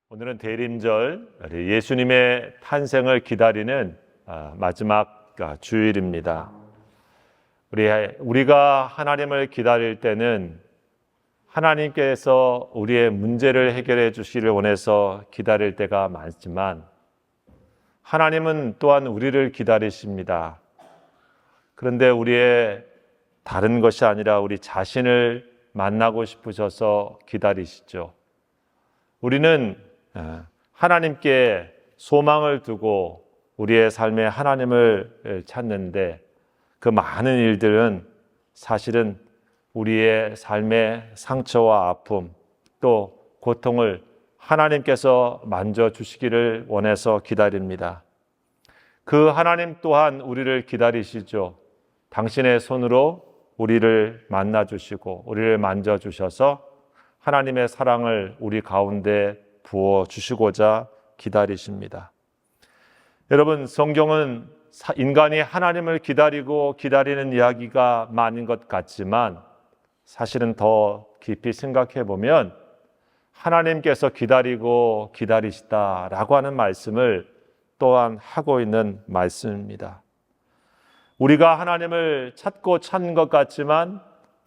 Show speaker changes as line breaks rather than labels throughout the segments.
오늘은 대림절, 예수님의 탄생을 기다리는 마지막 주일입니다. 우리가 하나님을 기다릴 때는 하나님께서 우리의 문제를 해결해 주시기를 원해서 기다릴 때가 많지만 하나님은 또한 우리를 기다리십니다. 그런데 우리의 다른 것이 아니라 우리 자신을 만나고 싶으셔서 기다리시죠. 우리는 하나님께 소망을 두고 우리의 삶에 하나님을 찾는데 그 많은 일들은 사실은 우리의 삶의 상처와 아픔 또 고통을 하나님께서 만져주시기를 원해서 기다립니다. 그 하나님 또한 우리를 기다리시죠. 당신의 손으로 우리를 만나주시고 우리를 만져주셔서 하나님의 사랑을 우리 가운데 부어주시고자 기다리십니다. 여러분, 성경은 인간이 하나님을 기다리는 이야기가 많은 것 같지만 사실은 더 깊이 생각해 보면 하나님께서 기다리고 기다리시다라고 하는 말씀을 또한 하고 있는 말씀입니다. 우리가 하나님을 찾고 찾는 것 같지만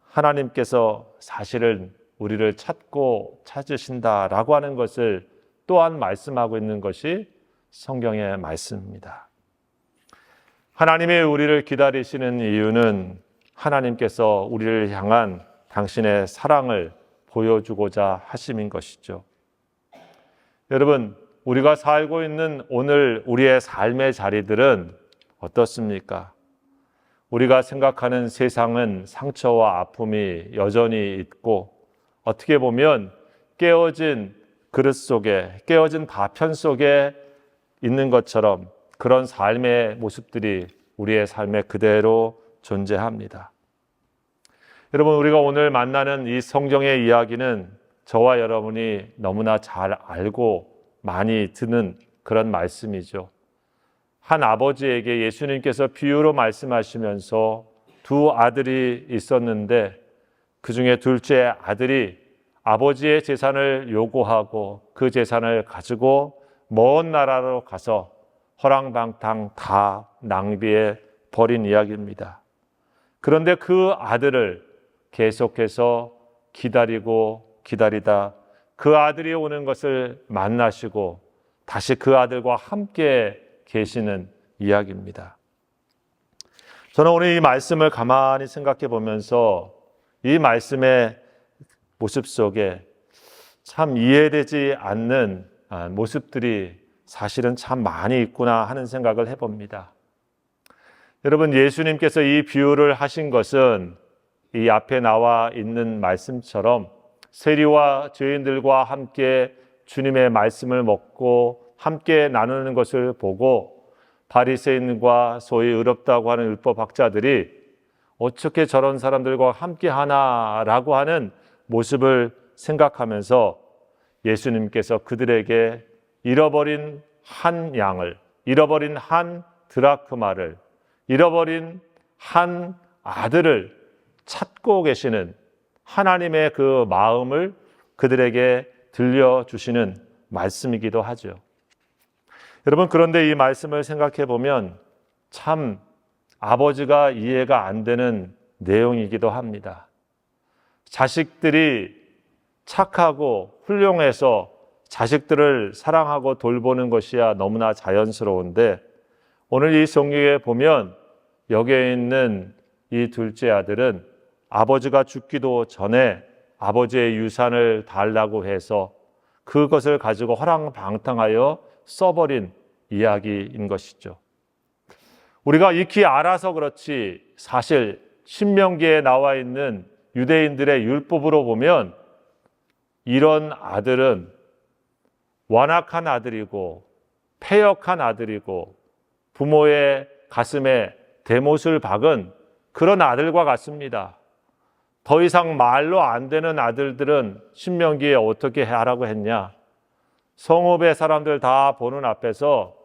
하나님께서 사실은 우리를 찾고 찾으신다라고 하는 것을 또한 말씀하고 있는 것이 성경의 말씀입니다. 하나님이 우리를 기다리시는 이유는 하나님께서 우리를 향한 당신의 사랑을 보여주고자 하심인 것이죠. 여러분, 우리가 살고 있는 오늘 우리의 삶의 자리들은 어떻습니까? 우리가 생각하는 세상은 상처와 아픔이 여전히 있고 어떻게 보면 깨어진 그릇 속에, 깨어진 파편 속에 있는 것처럼 그런 삶의 모습들이 우리의 삶에 그대로 존재합니다. 여러분, 우리가 오늘 만나는 이 성경의 이야기는 저와 여러분이 너무나 잘 알고 많이 듣는 그런 말씀이죠. 한 아버지에게 예수님께서 비유로 말씀하시면서 두 아들이 있었는데 그 중에 둘째 아들이 아버지의 재산을 요구하고 그 재산을 가지고 먼 나라로 가서 허랑방탕 다 낭비해 버린 이야기입니다. 그런데 그 아들을 계속해서 기다리다 그 아들이 오는 것을 만나시고 다시 그 아들과 함께 계시는 이야기입니다. 저는 오늘 이 말씀을 가만히 생각해 보면서 이 말씀의 모습 속에 참 이해되지 않는 모습들이 사실은 참 많이 있구나 하는 생각을 해봅니다. 여러분, 예수님께서 이 비유를 하신 것은 이 앞에 나와 있는 말씀처럼 세리와 죄인들과 함께 주님의 말씀을 먹고 함께 나누는 것을 보고 바리새인과 소위 의롭다고 하는 율법학자들이 어떻게 저런 사람들과 함께 하나라고 하는 모습을 생각하면서 예수님께서 그들에게 잃어버린 한 양을, 잃어버린 한 드라크마를, 잃어버린 한 아들을 찾고 계시는 하나님의 그 마음을 그들에게 들려주시는 말씀이기도 하죠. 여러분, 그런데 이 말씀을 생각해 보면 참 아버지가 이해가 안 되는 내용이기도 합니다. 자식들이 착하고 훌륭해서 자식들을 사랑하고 돌보는 것이야 너무나 자연스러운데 오늘 이 성경에 보면 여기에 있는 이 둘째 아들은 아버지가 죽기도 전에 아버지의 유산을 달라고 해서 그것을 가지고 허랑방탕하여 써버린 이야기인 것이죠. 우리가 익히 알아서 그렇지 사실 신명기에 나와 있는 유대인들의 율법으로 보면 이런 아들은 완악한 아들이고 패역한 아들이고 부모의 가슴에 대못을 박은 그런 아들과 같습니다. 더 이상 말로 안 되는 아들들은 신명기에 어떻게 하라고 했냐? 성읍의 사람들 다 보는 앞에서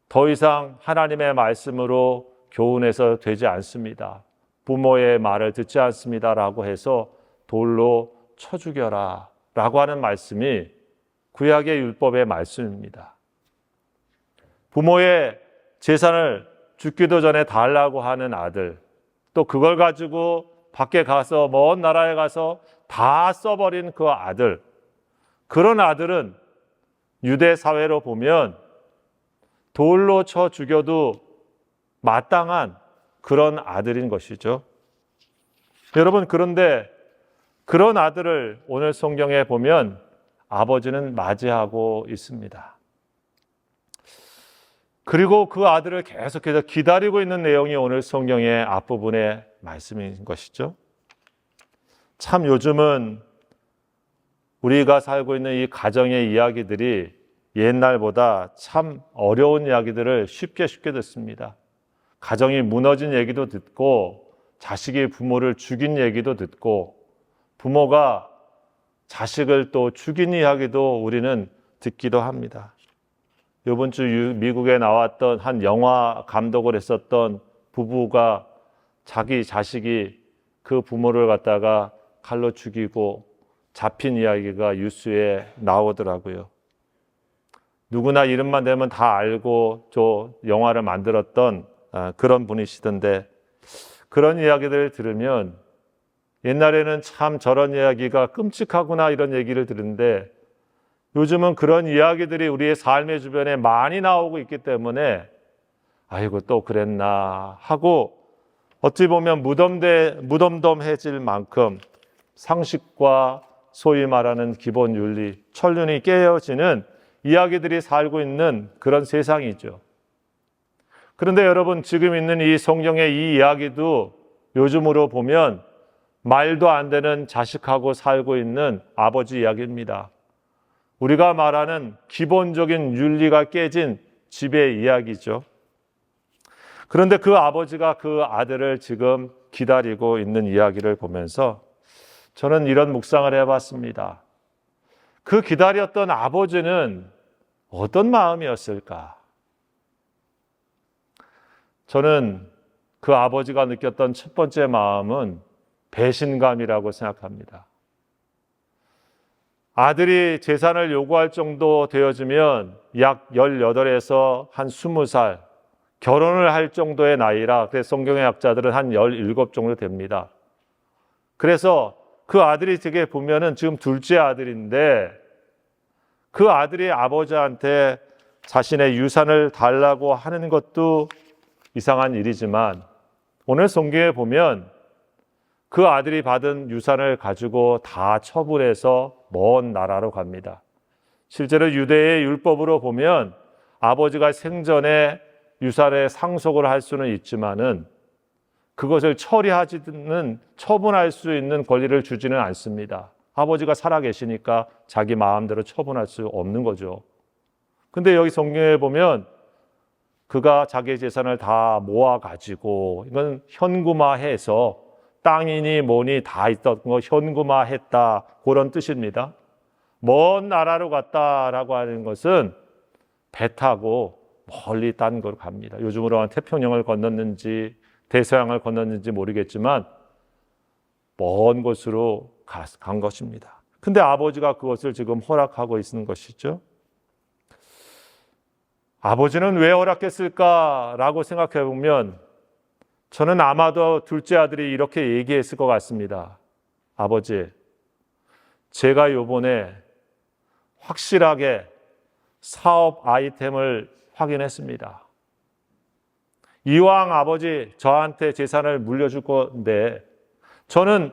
더 이상 하나님의 말씀으로 교훈해서 되지 않습니다. 부모의 말을 듣지 않습니다라고 해서 돌로 쳐 죽여라 라고 하는 말씀이 구약의 율법의 말씀입니다. 부모의 재산을 죽기도 전에 달라고 하는 아들, 또 그걸 가지고 밖에 가서 먼 나라에 가서 다 써버린 그 아들, 그런 아들은 유대 사회로 보면 돌로 쳐 죽여도 마땅한 그런 아들인 것이죠. 여러분, 그런데 그런 아들을 오늘 성경에 보면 아버지는 맞이하고 있습니다. 그리고 그 아들을 계속해서 기다리고 있는 내용이 오늘 성경의 앞부분의 말씀인 것이죠. 참 요즘은 우리가 살고 있는 이 가정의 이야기들이 옛날보다 참 어려운 이야기들을 쉽게 듣습니다. 가정이 무너진 얘기도 듣고, 자식이 부모를 죽인 얘기도 듣고, 부모가 자식을 또 죽인 이야기도 우리는 듣기도 합니다. 이번 주 미국에 나왔던 한 영화 감독을 했었던 부부가 자기 자식이 그 부모를 갖다가 칼로 죽이고 잡힌 이야기가 뉴스에 나오더라고요. 누구나 이름만 대면 다 알고 저 영화를 만들었던 그런 분이시던데, 그런 이야기들을 들으면 옛날에는 참 저런 이야기가 끔찍하구나 이런 얘기를 들은데, 요즘은 그런 이야기들이 우리의 삶의 주변에 많이 나오고 있기 때문에 아이고 또 그랬나 하고, 어찌 보면 무덤덤해질 만큼 상식과 소위 말하는 기본 윤리, 천륜이 깨어지는 이야기들이 살고 있는 그런 세상이죠. 그런데 여러분, 지금 있는 이 성경의 이 이야기도 요즘으로 보면 말도 안 되는 자식하고 살고 있는 아버지 이야기입니다. 우리가 말하는 기본적인 윤리가 깨진 집의 이야기죠. 그런데 그 아버지가 그 아들을 지금 기다리고 있는 이야기를 보면서 저는 이런 묵상을 해봤습니다. 그 기다렸던 아버지는 어떤 마음이었을까? 저는 그 아버지가 느꼈던 첫 번째 마음은 배신감이라고 생각합니다. 아들이 재산을 요구할 정도 되어지면 약 18에서 한 20살, 결혼을 할 정도의 나이라, 그래서 성경의 학자들은 한 17 정도 됩니다. 그래서 그 아들이 되게 보면은 지금 둘째 아들인데, 그 아들이 아버지한테 자신의 유산을 달라고 하는 것도 이상한 일이지만, 오늘 성경에 보면 그 아들이 받은 유산을 가지고 다 처분해서 먼 나라로 갑니다. 실제로 유대의 율법으로 보면 아버지가 생전에 유산에 상속을 할 수는 있지만은 그것을 처리하지는, 처분할 수 있는 권리를 주지는 않습니다. 아버지가 살아계시니까 자기 마음대로 처분할 수 없는 거죠. 근데 여기 성경에 보면 그가 자기 재산을 다 모아가지고, 이건 현금화해서 땅이니 뭐니 다 있던 거 현금화했다, 그런 뜻입니다. 먼 나라로 갔다라고 하는 것은 배 타고 멀리 딴 곳으로 갑니다. 요즘으로 한 태평양을 건넜는지 대서양을 건넜는지 모르겠지만 먼 곳으로 간 것입니다. 근데 아버지가 그것을 지금 허락하고 있는 것이죠. 아버지는 왜 허락했을까라고 생각해 보면 저는 아마도 둘째 아들이 이렇게 얘기했을 것 같습니다. 아버지, 제가 요번에 확실하게 사업 아이템을 확인했습니다. 이왕 아버지 저한테 재산을 물려줄 건데 저는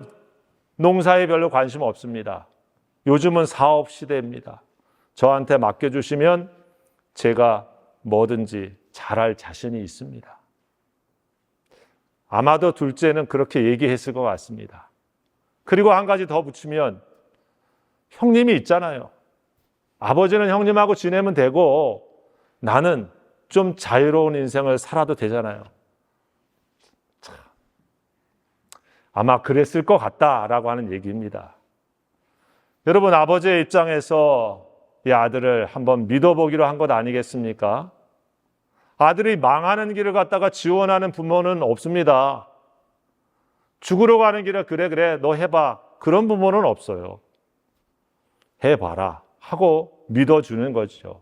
농사에 별로 관심 없습니다. 요즘은 사업 시대입니다. 저한테 맡겨주시면 제가 뭐든지 잘할 자신이 있습니다. 아마도 둘째는 그렇게 얘기했을 것 같습니다. 그리고 한 가지 더 붙이면 형님이 있잖아요. 아버지는 형님하고 지내면 되고 나는 좀 자유로운 인생을 살아도 되잖아요. 참, 아마 그랬을 것 같다라고 하는 얘기입니다. 여러분, 아버지의 입장에서 이 아들을 한번 믿어보기로 한 것 아니겠습니까? 아들이 망하는 길을 갖다가 지원하는 부모는 없습니다. 죽으러 가는 길을 그래 너 해봐, 그런 부모는 없어요. 해봐라 하고 믿어주는 거죠.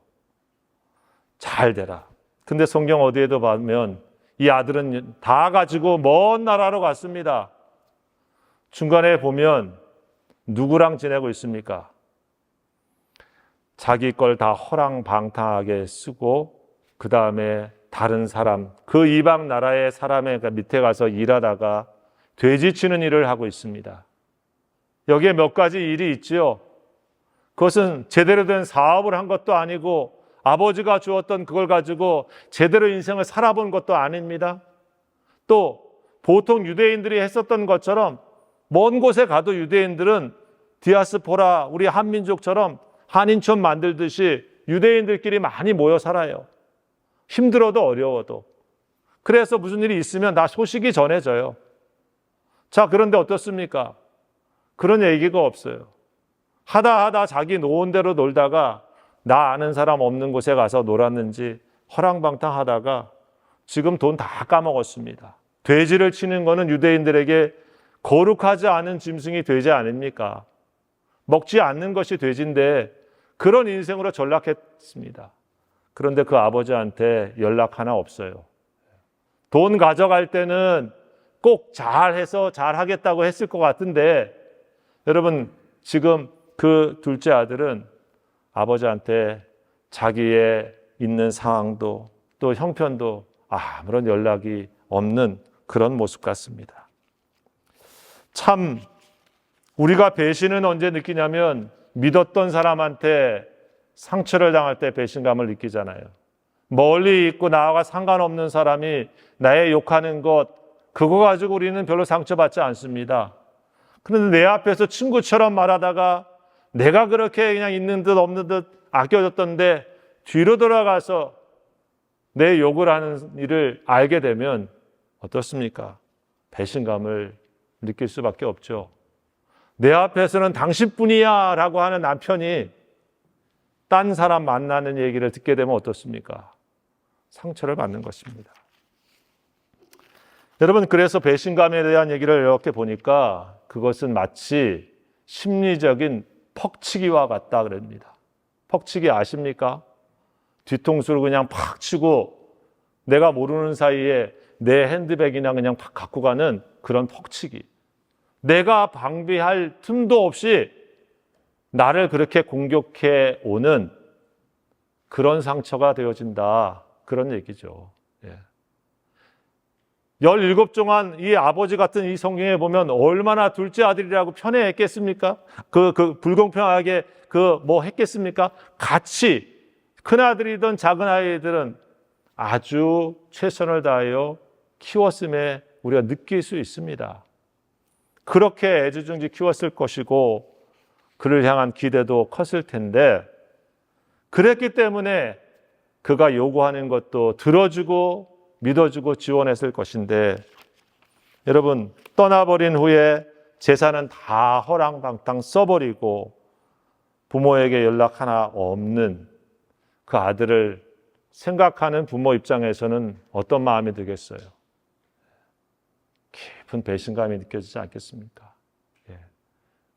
잘 되라. 근데 성경 어디에도 보면 이 아들은 다 가지고 먼 나라로 갔습니다. 중간에 보면 누구랑 지내고 있습니까? 자기 걸 다 허랑방탕하게 쓰고 그 다음에 다른 사람, 그 이방 나라의 사람의 밑에 가서 일하다가 돼지치는 일을 하고 있습니다. 여기에 몇 가지 일이 있지요. 그것은 제대로 된 사업을 한 것도 아니고 아버지가 주었던 그걸 가지고 제대로 인생을 살아본 것도 아닙니다. 또 보통 유대인들이 했었던 것처럼 먼 곳에 가도 유대인들은 디아스포라, 우리 한민족처럼 한인촌 만들듯이 유대인들끼리 많이 모여 살아요. 힘들어도 어려워도. 그래서 무슨 일이 있으면 다 소식이 전해져요. 자, 그런데 어떻습니까? 그런 얘기가 없어요. 하다 자기 노은 대로 놀다가 나 아는 사람 없는 곳에 가서 놀았는지 허랑방탕하다가 지금 돈 다 까먹었습니다. 돼지를 치는 거는 유대인들에게 거룩하지 않은 짐승이 돼지 아닙니까? 먹지 않는 것이 돼지인데 그런 인생으로 전락했습니다. 그런데 그 아버지한테 연락 하나 없어요. 돈 가져갈 때는 꼭 잘해서 잘하겠다고 했을 것 같은데 여러분 지금 그 둘째 아들은 아버지한테 자기의 있는 상황도 또 형편도 아무런 연락이 없는 그런 모습 같습니다. 참 우리가 배신은 언제 느끼냐면 믿었던 사람한테 상처를 당할 때 배신감을 느끼잖아요. 멀리 있고 나와 상관없는 사람이 나의 욕하는 것 그거 가지고 우리는 별로 상처받지 않습니다. 그런데 내 앞에서 친구처럼 말하다가 내가 그렇게 그냥 있는 듯 없는 듯 아껴줬던데 뒤로 돌아가서 내 욕을 하는 일을 알게 되면 어떻습니까? 배신감을 느낄 수밖에 없죠. 내 앞에서는 당신뿐이야 라고 하는 남편이 딴 사람 만나는 얘기를 듣게 되면 어떻습니까? 상처를 받는 것입니다. 여러분, 그래서 배신감에 대한 얘기를 이렇게 보니까 그것은 마치 심리적인 퍽치기와 같다 그럽니다. 퍽치기 아십니까? 뒤통수를 그냥 팍 치고 내가 모르는 사이에 내 핸드백이나 그냥 팍 갖고 가는 그런 퍽치기. 내가 방비할 틈도 없이 나를 그렇게 공격해 오는 그런 상처가 되어진다. 그런 얘기죠. 17종한 이 아버지 같은 이 성경에 보면 얼마나 둘째 아들이라고 편애했겠습니까? 불공평하게 뭐 했겠습니까? 같이 큰아들이든 작은 아이들은 아주 최선을 다하여 키웠음에 우리가 느낄 수 있습니다. 그렇게 애지중지 키웠을 것이고 그를 향한 기대도 컸을 텐데 그랬기 때문에 그가 요구하는 것도 들어주고 믿어주고 지원했을 것인데 여러분 떠나버린 후에 재산은 다 허랑방탕 써버리고 부모에게 연락 하나 없는 그 아들을 생각하는 부모 입장에서는 어떤 마음이 들겠어요? 깊은 배신감이 느껴지지 않겠습니까?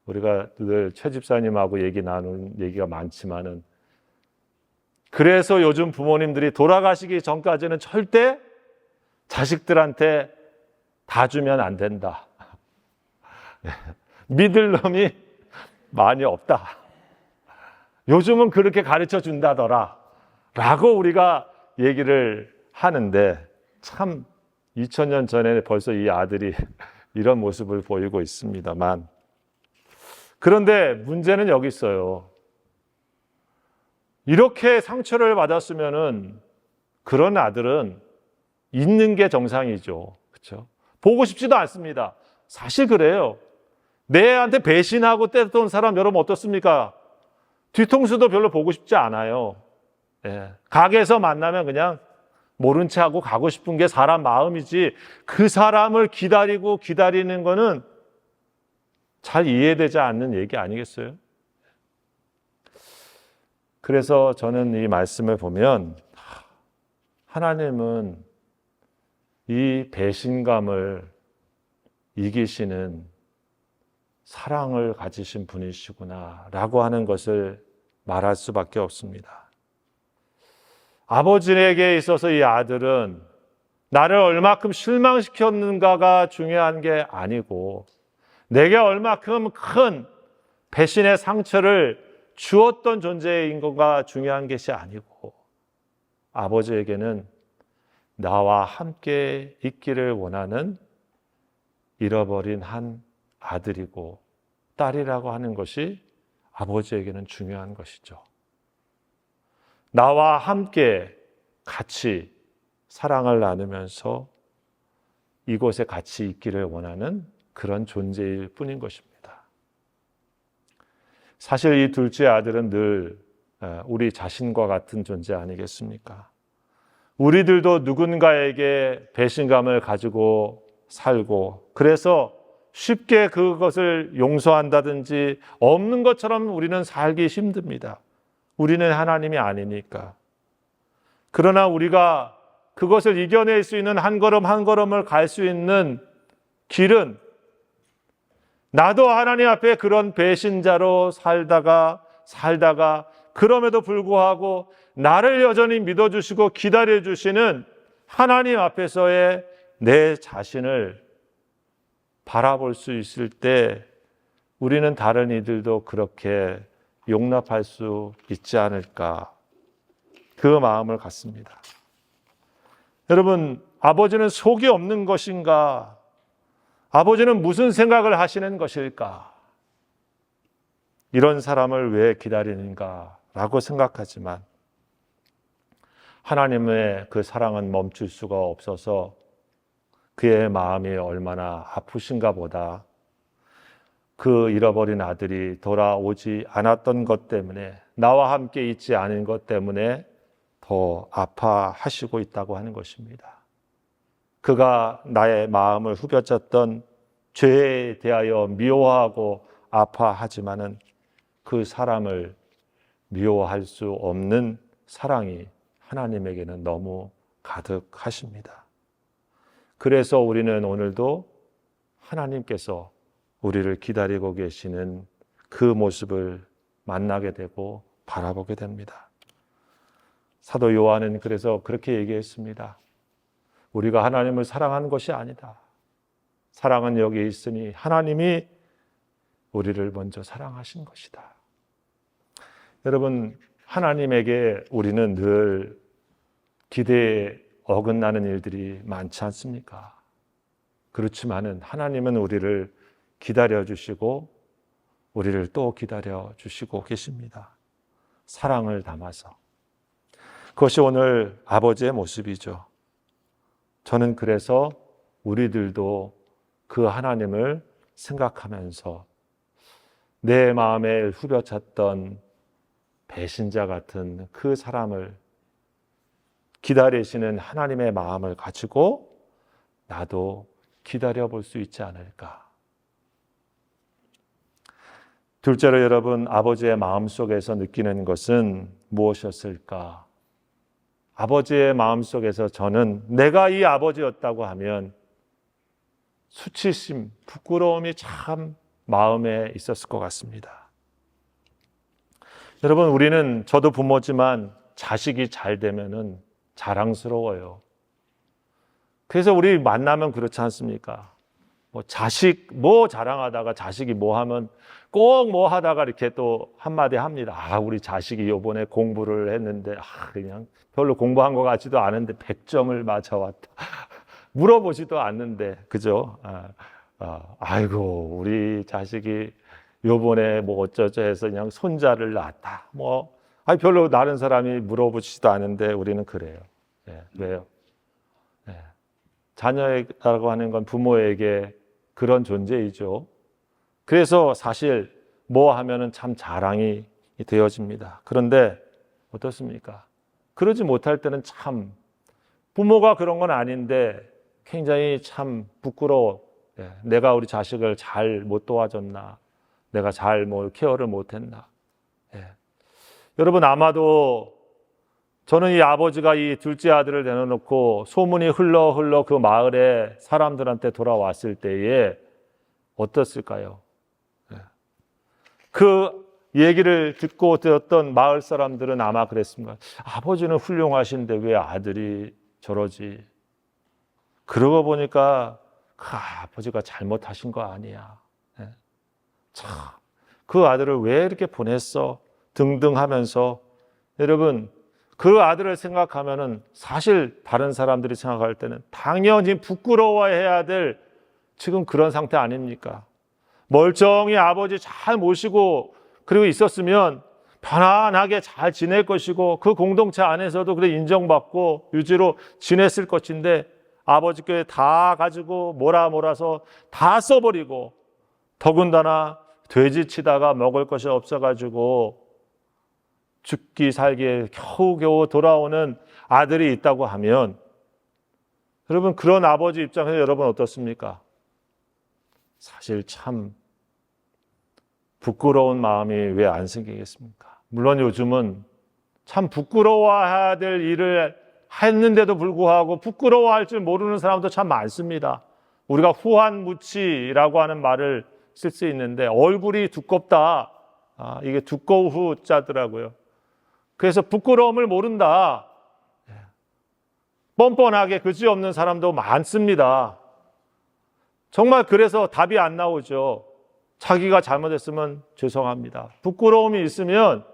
우리가 늘 최 집사님하고 얘기 나누는 얘기가 많지만은 그래서 요즘 부모님들이 돌아가시기 전까지는 절대 자식들한테 다 주면 안 된다. 믿을 놈이 많이 없다. 요즘은 그렇게 가르쳐 준다더라. 라고 우리가 얘기를 하는데 참 2000년 전에 벌써 이 아들이 이런 모습을 보이고 있습니다만 그런데 문제는 여기 있어요. 이렇게 상처를 받았으면은 그런 아들은 있는 게 정상이죠. 그렇죠? 보고 싶지도 않습니다. 사실 그래요. 내한테 배신하고 떼던 사람 여러분 어떻습니까? 뒤통수도 별로 보고 싶지 않아요. 가게에서 만나면 그냥 모른 채 하고 가고 싶은 게 사람 마음이지 그 사람을 기다리는 거는 잘 이해되지 않는 얘기 아니겠어요? 그래서 저는 이 말씀을 보면 하나님은 이 배신감을 이기시는 사랑을 가지신 분이시구나 라고 하는 것을 말할 수밖에 없습니다. 아버지에게 있어서 이 아들은 나를 얼마큼 실망시켰는가가 중요한 게 아니고 내게 얼마큼 큰 배신의 상처를 주었던 존재인 것가 중요한 것이 아니고 아버지에게는 나와 함께 있기를 원하는 잃어버린 한 아들이고 딸이라고 하는 것이 아버지에게는 중요한 것이죠. 나와 함께 같이 사랑을 나누면서 이곳에 같이 있기를 원하는 그런 존재일 뿐인 것입니다. 사실 이 둘째 아들은 늘 우리 자신과 같은 존재 아니겠습니까? 우리들도 누군가에게 배신감을 가지고 살고 그래서 쉽게 그것을 용서한다든지 없는 것처럼 우리는 살기 힘듭니다. 우리는 하나님이 아니니까. 그러나 우리가 그것을 이겨낼 수 있는 한 걸음 한 걸음을 갈 수 있는 길은 나도 하나님 앞에 그런 배신자로 살다가 그럼에도 불구하고 나를 여전히 믿어주시고 기다려주시는 하나님 앞에서의 내 자신을 바라볼 수 있을 때 우리는 다른 이들도 그렇게 용납할 수 있지 않을까 그 마음을 갖습니다. 여러분, 아버지는 속이 없는 것인가? 아버지는 무슨 생각을 하시는 것일까? 이런 사람을 왜 기다리는가라고 생각하지만 하나님의 그 사랑은 멈출 수가 없어서 그의 마음이 얼마나 아프신가 보다 그 잃어버린 아들이 돌아오지 않았던 것 때문에 나와 함께 있지 않은 것 때문에 더 아파하시고 있다고 하는 것입니다. 그가 나의 마음을 후벼쳤던 죄에 대하여 미워하고 아파하지만은 그 사람을 미워할 수 없는 사랑이 하나님에게는 너무 가득하십니다. 그래서 우리는 오늘도 하나님께서 우리를 기다리고 계시는 그 모습을 만나게 되고 바라보게 됩니다. 사도 요한은 그래서 그렇게 얘기했습니다. 우리가 하나님을 사랑하는 것이 아니다. 사랑은 여기 있으니 하나님이 우리를 먼저 사랑하신 것이다. 여러분, 하나님에게 우리는 늘 기대에 어긋나는 일들이 많지 않습니까? 그렇지만은 하나님은 우리를 기다려주시고 우리를 또 기다려주시고 계십니다. 사랑을 담아서. 그것이 오늘 아버지의 모습이죠. 저는 그래서 우리들도 그 하나님을 생각하면서 내 마음에 후벼찼던 배신자 같은 그 사람을 기다리시는 하나님의 마음을 가지고 나도 기다려볼 수 있지 않을까. 둘째로 여러분, 아버지의 마음속에서 느끼는 것은 무엇이었을까? 아버지의 마음속에서 저는 내가 이 아버지였다고 하면 수치심, 부끄러움이 참 마음에 있었을 것 같습니다. 여러분, 우리는 저도 부모지만 자식이 잘 되면은 자랑스러워요. 그래서 우리 만나면 그렇지 않습니까? 자식 자랑하다가 자식이 하면 꼭 하다가 이렇게 또 한마디 합니다. 우리 자식이 요번에 공부를 했는데 그냥 별로 공부한 것 같지도 않은데 100점을 맞아왔다. 물어보지도 않는데, 그죠? 아이고, 우리 자식이 요번에 어쩌죠 해서 그냥 손자를 낳았다. 별로 다른 사람이 물어보지도 않은데 우리는 그래요. 왜요? 자녀라고 하는 건 부모에게 그런 존재이죠. 그래서 사실 하면은 참 자랑이 되어집니다. 그런데 어떻습니까? 그러지 못할 때는 참 부모가 그런 건 아닌데 굉장히 참 부끄러워. 내가 우리 자식을 잘 못 도와줬나? 내가 잘 케어를 못했나? 여러분, 아마도 저는 이 아버지가 이 둘째 아들을 내려놓고 소문이 흘러 그 마을에 사람들한테 돌아왔을 때에 어떻을까요? 그 얘기를 듣고 들었던 마을 사람들은 아마 그랬습니다. 아버지는 훌륭하신데 왜 아들이 저러지? 그러고 보니까 그 아버지가 잘못하신 거 아니야. 참, 그 아들을 왜 이렇게 보냈어? 등등 하면서 여러분 그 아들을 생각하면은 사실 다른 사람들이 생각할 때는 당연히 부끄러워해야 될 지금 그런 상태 아닙니까? 멀쩡히 아버지 잘 모시고 그리고 있었으면 편안하게 잘 지낼 것이고 그 공동체 안에서도 그래 인정받고 유지로 지냈을 것인데 아버지께 다 가지고 몰아서 다 써버리고 더군다나 돼지 치다가 먹을 것이 없어가지고 죽기 살기에 겨우겨우 돌아오는 아들이 있다고 하면 여러분 그런 아버지 입장에서 여러분 어떻습니까? 사실 참 부끄러운 마음이 왜 안 생기겠습니까? 물론 요즘은 참 부끄러워해야 될 일을 했는데도 불구하고 부끄러워할 줄 모르는 사람도 참 많습니다. 우리가 후한무치라고 하는 말을 쓸 수 있는데 얼굴이 두껍다. 이게 두꺼우자더라고요. 그래서 부끄러움을 모른다. 뻔뻔하게 그지없는 사람도 많습니다. 정말 그래서 답이 안 나오죠. 자기가 잘못했으면 죄송합니다. 부끄러움이 있으면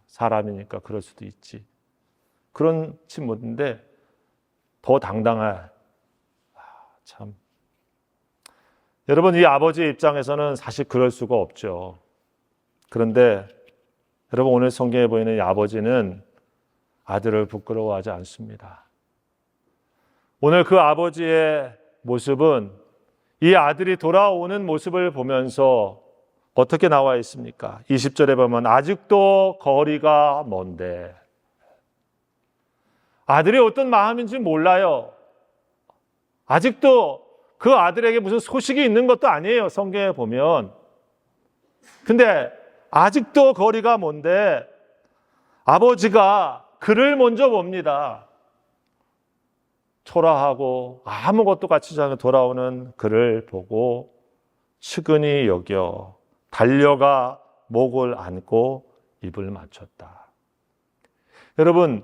사람이니까 그럴 수도 있지. 그렇지 못한데 더 당당할. 참. 여러분 이 아버지 입장에서는 사실 그럴 수가 없죠. 그런데 여러분 오늘 성경에 보이는 이 아버지는 아들을 부끄러워하지 않습니다. 오늘 그 아버지의 모습은 이 아들이 돌아오는 모습을 보면서 어떻게 나와 있습니까? 20절에 보면 아직도 거리가 먼데 아들이 어떤 마음인지 몰라요. 아직도 그 아들에게 무슨 소식이 있는 것도 아니에요. 성경에 보면. 근데 아직도 거리가 먼데 아버지가 그를 먼저 봅니다. 초라하고 아무것도 갖추지 않고 돌아오는 그를 보고 측은히 여겨 달려가 목을 안고 입을 맞췄다. 여러분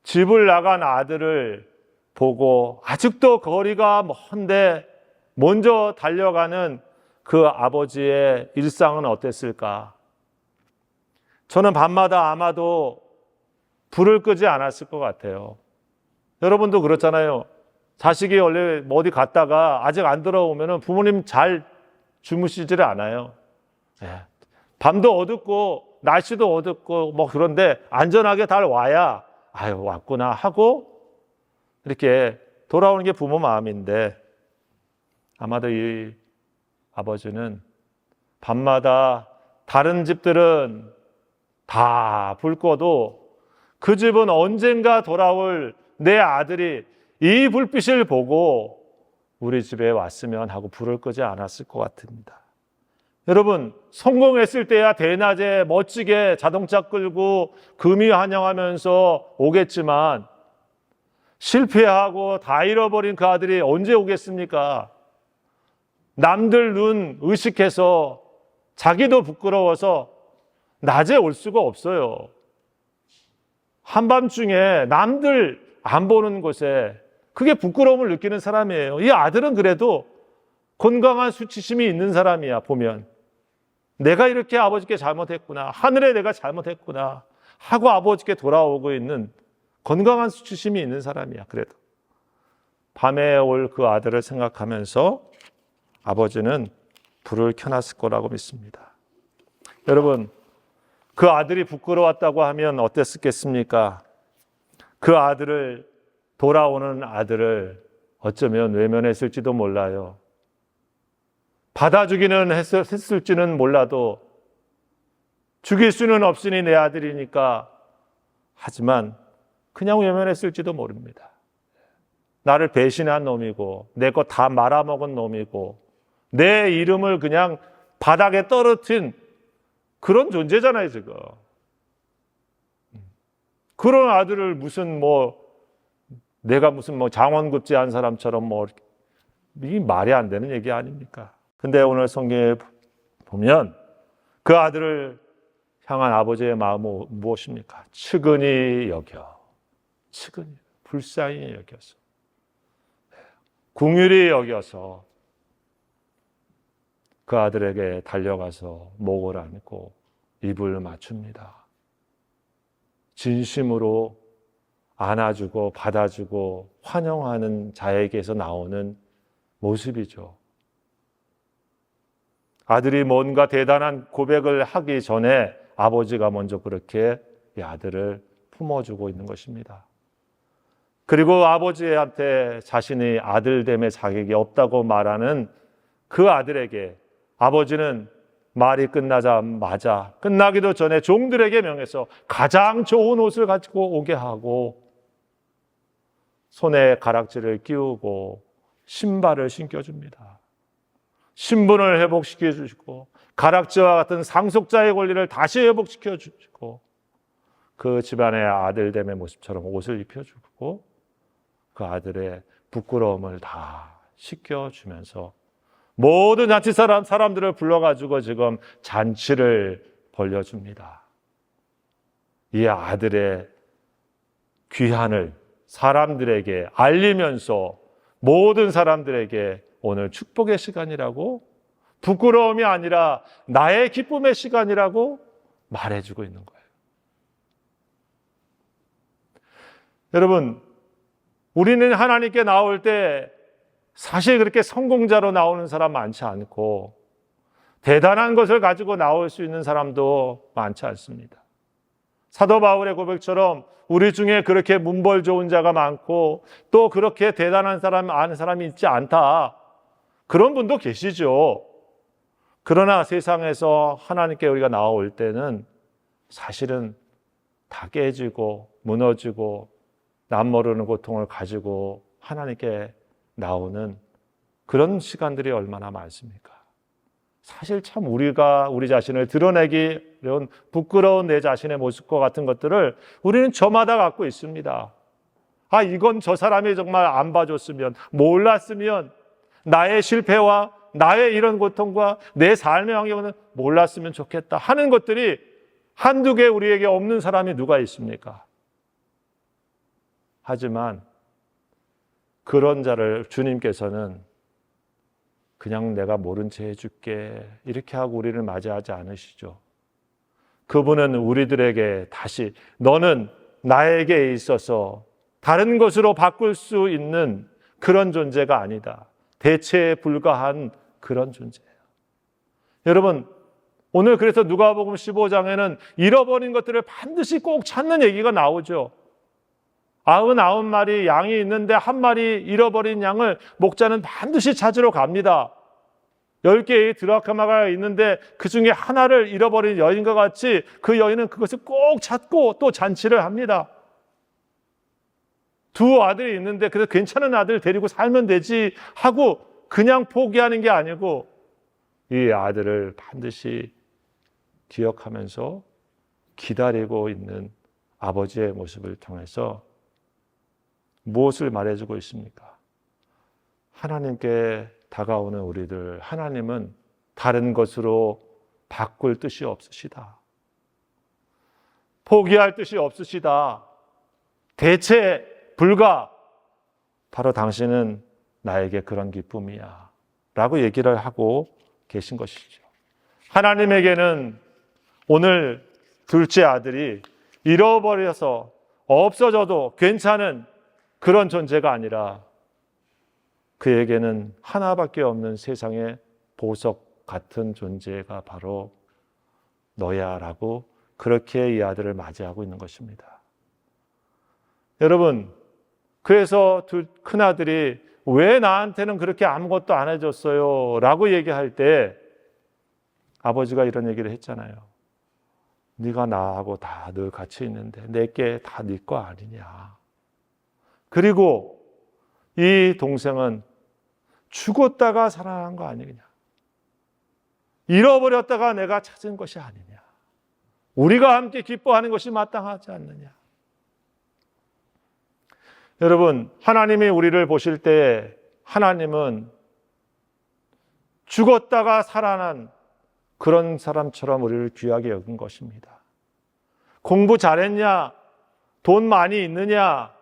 집을 나간 아들을 보고 아직도 거리가 먼데 먼저 달려가는 그 아버지의 일상은 어땠을까? 저는 밤마다 아마도 불을 끄지 않았을 것 같아요. 여러분도 그렇잖아요. 자식이 원래 어디 갔다가 아직 안 들어오면 부모님 잘 주무시지를 않아요. 밤도 어둡고 날씨도 어둡고 뭐 그런데 안전하게 잘 와야 아유 왔구나 하고 이렇게 돌아오는 게 부모 마음인데 아마도 이 아버지는 밤마다 다른 집들은 다 불 꺼도 그 집은 언젠가 돌아올 내 아들이 이 불빛을 보고 우리 집에 왔으면 하고 불을 끄지 않았을 것 같습니다. 여러분 성공했을 때야 대낮에 멋지게 자동차 끌고 금이 환영하면서 오겠지만 실패하고 다 잃어버린 그 아들이 언제 오겠습니까? 남들 눈 의식해서 자기도 부끄러워서 낮에 올 수가 없어요. 한밤중에 남들 안 보는 곳에 그게 부끄러움을 느끼는 사람이에요. 이 아들은 그래도 건강한 수치심이 있는 사람이야. 보면 내가 이렇게 아버지께 잘못했구나, 하늘에 내가 잘못했구나 하고 아버지께 돌아오고 있는 건강한 수치심이 있는 사람이야. 그래도 밤에 올 그 아들을 생각하면서 아버지는 불을 켜놨을 거라고 믿습니다. 여러분 그 아들이 부끄러웠다고 하면 어땠겠습니까? 그 아들을 돌아오는 아들을 어쩌면 외면했을지도 몰라요. 받아주기는 했을지는 몰라도 죽일 수는 없으니 내 아들이니까 하지만 그냥 외면했을지도 모릅니다. 나를 배신한 놈이고 내 거 다 말아먹은 놈이고 내 이름을 그냥 바닥에 떨어뜨린 그런 존재잖아요 지금. 그런 아들을 무슨 내가 무슨 장원급제한 사람처럼 이게 말이 안 되는 얘기 아닙니까? 근데 오늘 성경에 보면 그 아들을 향한 아버지의 마음은 무엇입니까? 측은히 여겨, 측은히, 불쌍히 여겨서, 긍휼히 여겨서 그 아들에게 달려가서 목을 안고 입을 맞춥니다. 진심으로 안아주고 받아주고 환영하는 자에게서 나오는 모습이죠. 아들이 뭔가 대단한 고백을 하기 전에 아버지가 먼저 그렇게 이 아들을 품어주고 있는 것입니다. 그리고 아버지한테 자신이 아들됨의 자격이 없다고 말하는 그 아들에게 아버지는 말이 끝나자마자 끝나기도 전에 종들에게 명해서 가장 좋은 옷을 가지고 오게 하고 손에 가락지를 끼우고 신발을 신겨줍니다. 신분을 회복시켜주시고 가락지와 같은 상속자의 권리를 다시 회복시켜주시고 그 집안의 아들됨의 모습처럼 옷을 입혀주고 그 아들의 부끄러움을 다 씻겨주면서 모든 잔치 사람들을 불러가지고 지금 잔치를 벌려줍니다. 이 아들의 귀한을 사람들에게 알리면서 모든 사람들에게 오늘 축복의 시간이라고, 부끄러움이 아니라 나의 기쁨의 시간이라고 말해주고 있는 거예요. 여러분, 우리는 하나님께 나올 때 사실 그렇게 성공자로 나오는 사람 많지 않고 대단한 것을 가지고 나올 수 있는 사람도 많지 않습니다. 사도 바울의 고백처럼 우리 중에 그렇게 문벌 좋은 자가 많고 또 그렇게 대단한 사람 아는 사람이 있지 않다. 그런 분도 계시죠. 그러나 세상에서 하나님께 우리가 나올 때는 사실은 다 깨지고 무너지고 남 모르는 고통을 가지고 하나님께 나오는 그런 시간들이 얼마나 많습니까? 사실 참 우리가 우리 자신을 드러내기 어려운 부끄러운 내 자신의 모습과 같은 것들을 우리는 저마다 갖고 있습니다. 아, 이건 저 사람이 정말 안 봐줬으면, 몰랐으면, 나의 실패와 나의 이런 고통과 내 삶의 환경은 몰랐으면 좋겠다 하는 것들이 한두 개 우리에게 없는 사람이 누가 있습니까? 하지만 그런 자를 주님께서는 그냥 내가 모른 채 해줄게 이렇게 하고 우리를 맞이하지 않으시죠. 그분은 우리들에게 다시 너는 나에게 있어서 다른 것으로 바꿀 수 있는 그런 존재가 아니다. 대체에 불과한 그런 존재예요. 여러분, 오늘 그래서 누가복음 15장에는 잃어버린 것들을 반드시 꼭 찾는 얘기가 나오죠. 99마리 양이 있는데 한 마리 잃어버린 양을 목자는 반드시 찾으러 갑니다. 10개의 드라크마가 있는데 그 중에 하나를 잃어버린 여인과 같이 그 여인은 그것을 꼭 찾고 또 잔치를 합니다. 두 아들이 있는데 그래서 괜찮은 아들 데리고 살면 되지 하고 그냥 포기하는 게 아니고 이 아들을 반드시 기억하면서 기다리고 있는 아버지의 모습을 통해서 무엇을 말해주고 있습니까? 하나님께 다가오는 우리들, 하나님은 다른 것으로 바꿀 뜻이 없으시다. 포기할 뜻이 없으시다. 대체 불가. 바로 당신은 나에게 그런 기쁨이야 라고 얘기를 하고 계신 것이죠. 하나님에게는 오늘 둘째 아들이 잃어버려서 없어져도 괜찮은 그런 존재가 아니라 그에게는 하나밖에 없는 세상의 보석 같은 존재가 바로 너야 라고 그렇게 이 아들을 맞이하고 있는 것입니다. 여러분, 그래서 큰아들이 왜 나한테는 그렇게 아무것도 안 해줬어요? 라고 얘기할 때 아버지가 이런 얘기를 했잖아요. 네가 나하고 다 늘 같이 있는데 내게 다 네 거 아니냐. 그리고 이 동생은 죽었다가 살아난 거 아니냐. 잃어버렸다가 내가 찾은 것이 아니냐. 우리가 함께 기뻐하는 것이 마땅하지 않느냐. 여러분, 하나님이 우리를 보실 때 하나님은 죽었다가 살아난 그런 사람처럼 우리를 귀하게 여긴 것입니다. 공부 잘했냐? 돈 많이 있느냐?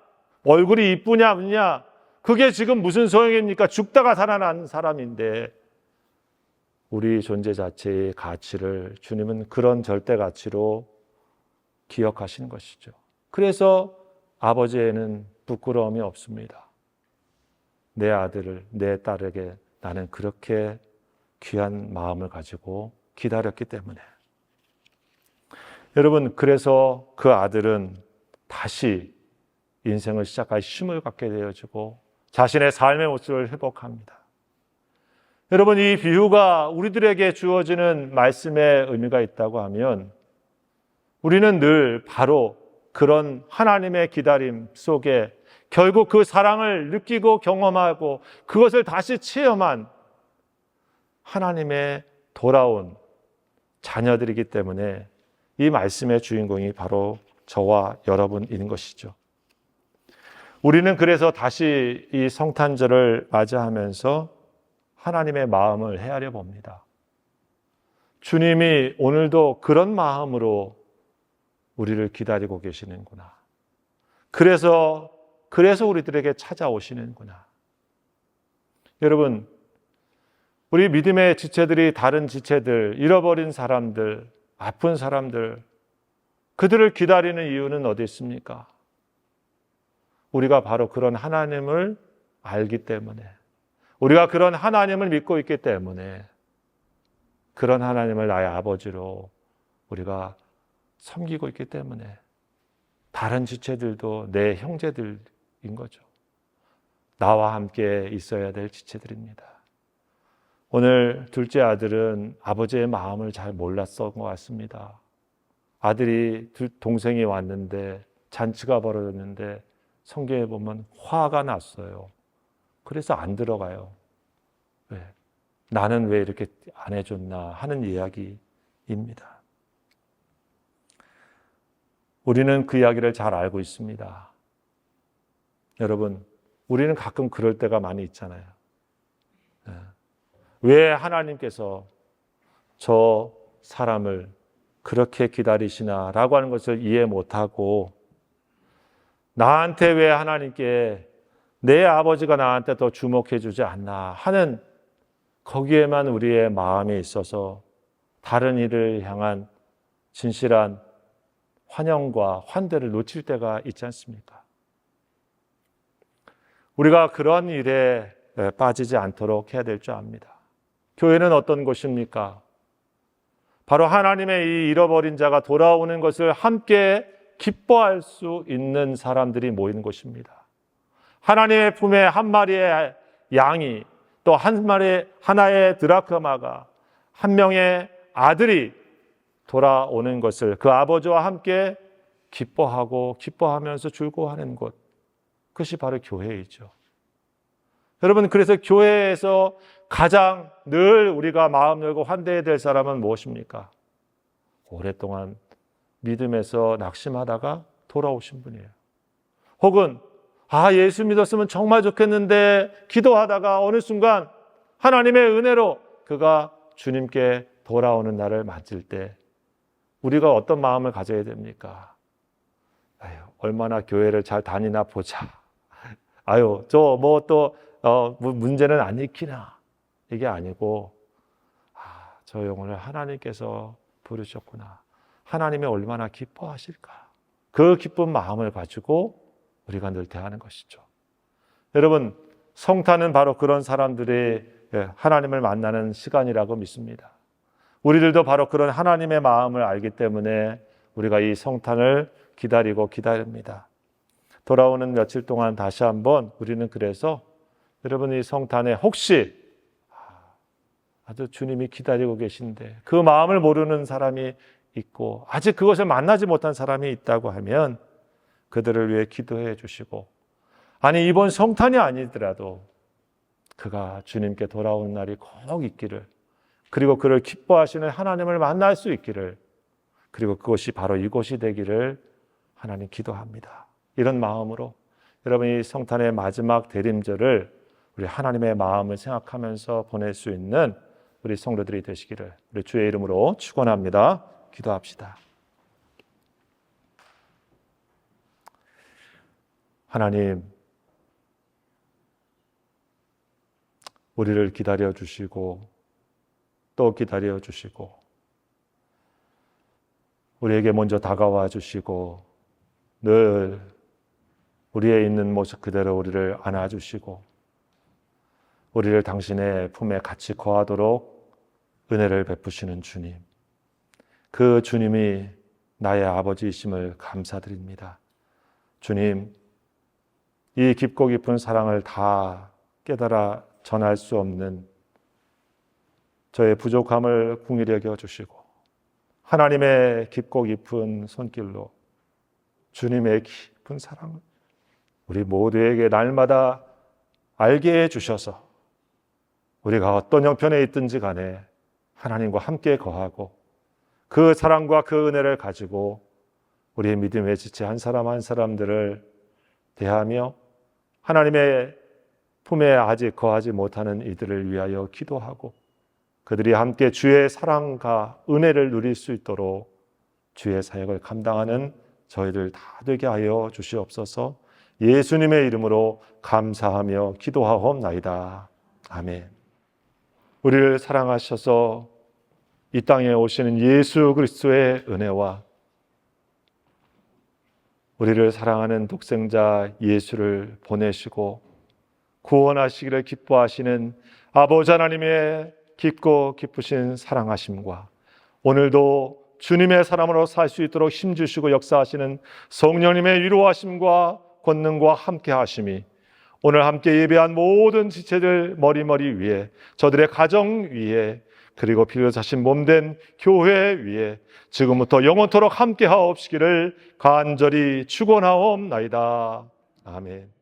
얼굴이 이쁘냐 없냐? 그게 지금 무슨 소용입니까? 죽다가 살아난 사람인데 우리 존재 자체의 가치를 주님은 그런 절대 가치로 기억하시는 것이죠. 그래서 아버지에는 부끄러움이 없습니다. 내 아들을, 내 딸에게 나는 그렇게 귀한 마음을 가지고 기다렸기 때문에. 여러분, 그래서 그 아들은 다시 인생을 시작할 힘을 갖게 되어지고 자신의 삶의 모습을 회복합니다. 여러분, 이 비유가 우리들에게 주어지는 말씀의 의미가 있다고 하면 우리는 늘 바로 그런 하나님의 기다림 속에 결국 그 사랑을 느끼고 경험하고 그것을 다시 체험한 하나님의 돌아온 자녀들이기 때문에 이 말씀의 주인공이 바로 저와 여러분인 것이죠. 우리는 그래서 다시 이 성탄절을 맞이하면서 하나님의 마음을 헤아려 봅니다. 주님이 오늘도 그런 마음으로 우리를 기다리고 계시는구나. 그래서 우리들에게 찾아오시는구나. 여러분, 우리 믿음의 지체들이 다른 지체들, 잃어버린 사람들, 아픈 사람들, 그들을 기다리는 이유는 어디 있습니까? 우리가 바로 그런 하나님을 알기 때문에, 우리가 그런 하나님을 믿고 있기 때문에, 그런 하나님을 나의 아버지로 우리가 섬기고 있기 때문에 다른 지체들도 내 형제들인 거죠. 나와 함께 있어야 될 지체들입니다. 오늘 둘째 아들은 아버지의 마음을 잘 몰랐던 것 같습니다. 아들이 동생이 왔는데 잔치가 벌어졌는데 성경에 보면 화가 났어요. 그래서 안 들어가요. 왜? 나는 왜 이렇게 안 해줬나 하는 이야기입니다. 우리는 그 이야기를 잘 알고 있습니다. 여러분, 우리는 가끔 그럴 때가 많이 있잖아요. 왜 하나님께서 저 사람을 그렇게 기다리시나 라고 하는 것을 이해 못하고 나한테 왜 하나님께 내 아버지가 나한테 더 주목해 주지 않나 하는 거기에만 우리의 마음이 있어서 다른 이를 향한 진실한 환영과 환대를 놓칠 때가 있지 않습니까? 우리가 그런 일에 빠지지 않도록 해야 될 줄 압니다. 교회는 어떤 곳입니까? 바로 하나님의 이 잃어버린 자가 돌아오는 것을 함께 기뻐할 수 있는 사람들이 모이는 곳입니다. 하나님의 품에 한 마리의 양이 또 하나의 드라크마가 한 명의 아들이 돌아오는 것을 그 아버지와 함께 기뻐하면서 즐거워하는 곳, 그것이 바로 교회이죠. 여러분, 그래서 교회에서 가장 늘 우리가 마음 열고 환대해야 될 사람은 무엇입니까? 오랫동안 믿음에서 낙심하다가 돌아오신 분이에요. 혹은 예수 믿었으면 정말 좋겠는데 기도하다가 어느 순간 하나님의 은혜로 그가 주님께 돌아오는 날을 맞을 때 우리가 어떤 마음을 가져야 됩니까? 얼마나 교회를 잘 다니나 보자. 문제는 안 익히나. 이게 아니고, 저 영혼을 하나님께서 부르셨구나. 하나님이 얼마나 기뻐하실까. 그 기쁜 마음을 가지고 우리가 늘 대하는 것이죠. 여러분, 성탄은 바로 그런 사람들이 하나님을 만나는 시간이라고 믿습니다. 우리들도 바로 그런 하나님의 마음을 알기 때문에 우리가 이 성탄을 기다립니다. 돌아오는 며칠 동안 다시 한번 우리는 그래서 여러분 이 성탄에 혹시 아주 주님이 기다리고 계신데 그 마음을 모르는 사람이 있고 아직 그것을 만나지 못한 사람이 있다고 하면 그들을 위해 기도해 주시고 아니 이번 성탄이 아니더라도 그가 주님께 돌아오는 날이 꼭 있기를 그리고 그를 기뻐하시는 하나님을 만날 수 있기를 그리고 그것이 바로 이곳이 되기를 하나님 기도합니다. 이런 마음으로 여러분 이 성탄의 마지막 대림절을 우리 하나님의 마음을 생각하면서 보낼 수 있는 우리 성도들이 되시기를 우리 주의 이름으로 축원합니다. 기도합시다. 하나님, 우리를 기다려 주시고 또 기다려 주시고 우리에게 먼저 다가와 주시고 늘 우리의 있는 모습 그대로 우리를 안아주시고 우리를 당신의 품에 같이 거하도록 은혜를 베푸시는 주님, 그 주님이 나의 아버지이심을 감사드립니다. 주님, 이 깊고 깊은 사랑을 다 깨달아 전할 수 없는 저의 부족함을 긍휼히 여겨주시고 하나님의 깊고 깊은 손길로 주님의 깊은 사랑을 우리 모두에게 날마다 알게 해주셔서 우리가 어떤 형편에 있든지 간에 하나님과 함께 거하고 그 사랑과 그 은혜를 가지고 우리의 믿음의 지체 한 사람 한 사람들을 대하며 하나님의 품에 아직 거하지 못하는 이들을 위하여 기도하고 그들이 함께 주의 사랑과 은혜를 누릴 수 있도록 주의 사역을 감당하는 저희들 다 되게 하여 주시옵소서. 예수님의 이름으로 감사하며 기도하옵나이다. 아멘. 우리를 사랑하셔서 이 땅에 오시는 예수 그리스도의 은혜와 우리를 사랑하는 독생자 예수를 보내시고 구원하시기를 기뻐하시는 아버지 하나님의 깊고 기쁘신 사랑하심과 오늘도 주님의 사람으로 살 수 있도록 힘주시고 역사하시는 성령님의 위로하심과 권능과 함께 하심이 오늘 함께 예배한 모든 지체들 머리머리 위에 저들의 가정 위에 그리고 필요하신 몸된 교회 위에 지금부터 영원토록 함께 하옵시기를 간절히 축원하옵나이다. 아멘.